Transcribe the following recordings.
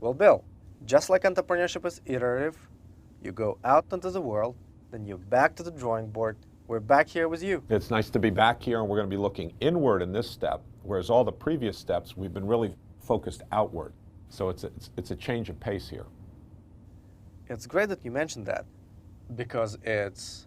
Well, Bill, just like entrepreneurship is iterative, you go out into the world, then you're back to the drawing board. We're back here with you. It's nice to be back here, and we're going to be looking inward in this step, whereas all the previous steps we've been really focused outward. So it's a change of pace here. It's great that you mentioned that because it's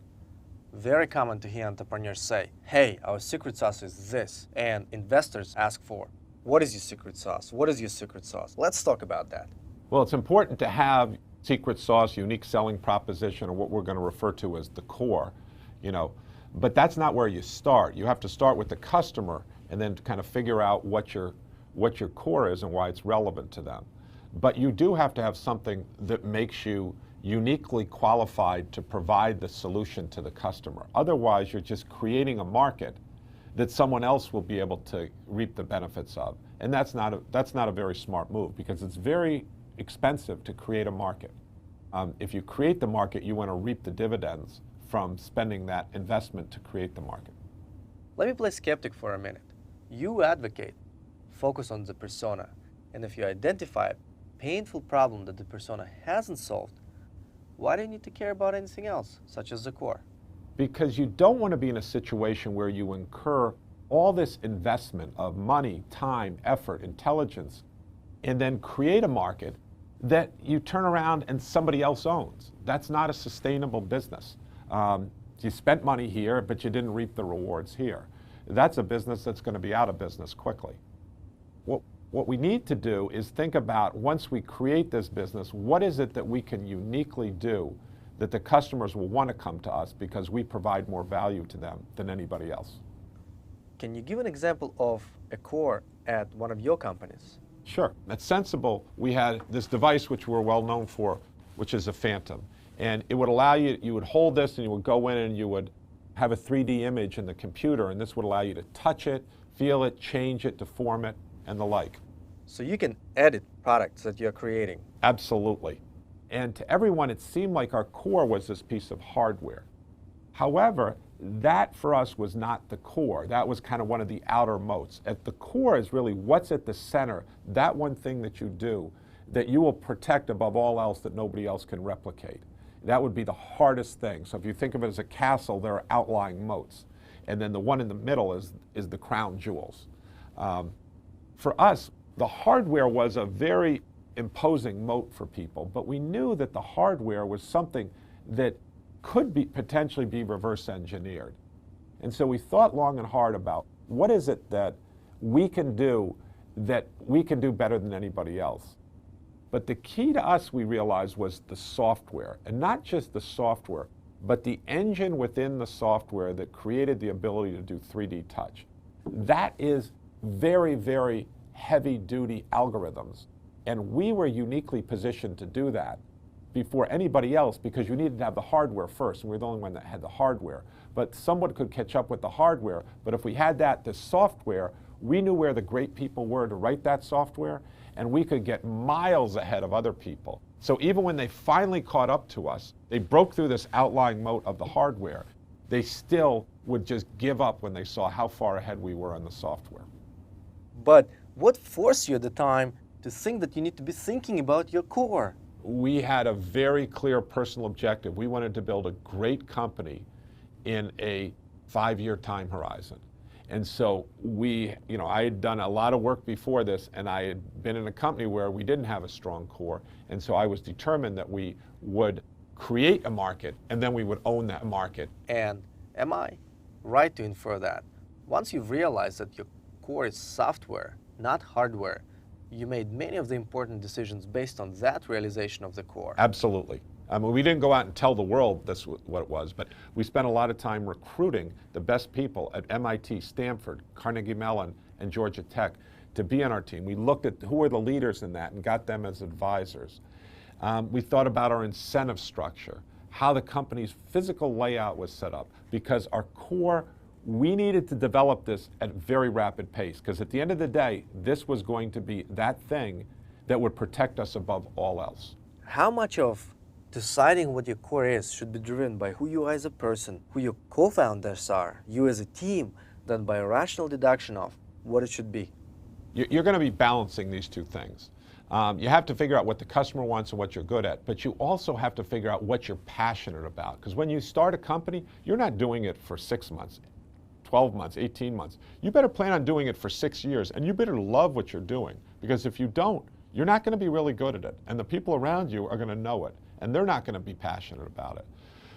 very common to hear entrepreneurs say, hey, our secret sauce is this. And investors ask for, what is your secret sauce? What is your secret sauce? Let's talk about that. Well, it's important to have secret sauce, unique selling proposition, or what we're going to refer to as the core, but that's not where you start. You have to start with the customer and then kind of figure out what your core is and why it's relevant to them. But you do have to have something that makes you uniquely qualified to provide the solution to the customer. Otherwise, you're just creating a market that someone else will be able to reap the benefits of. And that's not a very smart move, because it's very expensive to create a market. If you create the market, you want to reap the dividends from spending that investment to create the market. Let me play skeptic for a minute. You advocate focus on the persona, and if you identify a painful problem that the persona hasn't solved, why do you need to care about anything else, such as the core? Because you don't want to be in a situation where you incur all this investment of money, time, effort, intelligence, and then create a market that you turn around and somebody else owns. That's not a sustainable business. You spent money here, but you didn't reap the rewards here. That's a business that's going to be out of business quickly. What we need to do is think about, once we create this business, what is it that we can uniquely do that the customers will want to come to us because we provide more value to them than anybody else. Can you give an example of a core at one of your companies? Sure. At Sensible, we had this device which we're well known for, which is a Phantom. And it would allow you would hold this and you would go in and you would have a 3D image in the computer, and this would allow you to touch it, feel it, change it, deform it, and the like. So you can edit products that you're creating. Absolutely. And to everyone, it seemed like our core was this piece of hardware. However, that for us was not the core. That was kind of one of the outer moats. At the core is really what's at the center, that one thing that you do that you will protect above all else that nobody else can replicate. That would be the hardest thing. So if you think of it as a castle, there are outlying moats. And then the one in the middle is the crown jewels. For us, the hardware was a very imposing moat for people, but we knew that the hardware was something that could potentially be reverse engineered. And so we thought long and hard about what is it that we can do better than anybody else. But the key to us, we realized, was the software, and not just the software, but the engine within the software that created the ability to do 3D touch. That is very, very heavy-duty algorithms, and we were uniquely positioned to do that before anybody else, because you needed to have the hardware first, and we were the only one that had the hardware. But someone could catch up with the hardware, but if we had the software, we knew where the great people were to write that software, and we could get miles ahead of other people. So even when they finally caught up to us, they broke through this outlying moat of the hardware, they still would just give up when they saw how far ahead we were on the software. But what forced you at the time to think that you need to be thinking about your core? We had a very clear personal objective. We wanted to build a great company in a 5-year time horizon. And so I had done a lot of work before this, and I had been in a company where we didn't have a strong core. And so I was determined that we would create a market, and then we would own that market. And am I right to infer that once you've realized that your core is software, not hardware, you made many of the important decisions based on that realization of the core? Absolutely. I mean, we didn't go out and tell the world this was what it was, but we spent a lot of time recruiting the best people at MIT, Stanford, Carnegie Mellon, and Georgia Tech to be on our team. We looked at who were the leaders in that and got them as advisors. We thought about our incentive structure, how the company's physical layout was set up, because our core, we needed to develop this at very rapid pace, because at the end of the day, this was going to be that thing that would protect us above all else. How much of deciding what your core is should be driven by who you are as a person, who your co-founders are, you as a team, than by a rational deduction of what it should be? You're going to be balancing these two things. You have to figure out what the customer wants and what you're good at, but you also have to figure out what you're passionate about. Because when you start a company, you're not doing it for 6 months, 12 months, 18 months. You better plan on doing it for 6 years, and you better love what you're doing. Because if you don't, you're not going to be really good at it. And the people around you are going to know it, and they're not going to be passionate about it.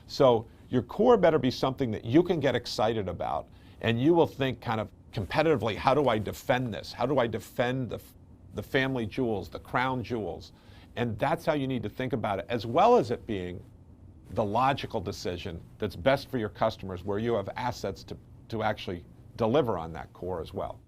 So your core better be something that you can get excited about, and you will think kind of competitively, how do I defend this? How do I defend the family jewels, the crown jewels? And that's how you need to think about it, as well as it being the logical decision that's best for your customers, where you have assets to actually deliver on that core as well.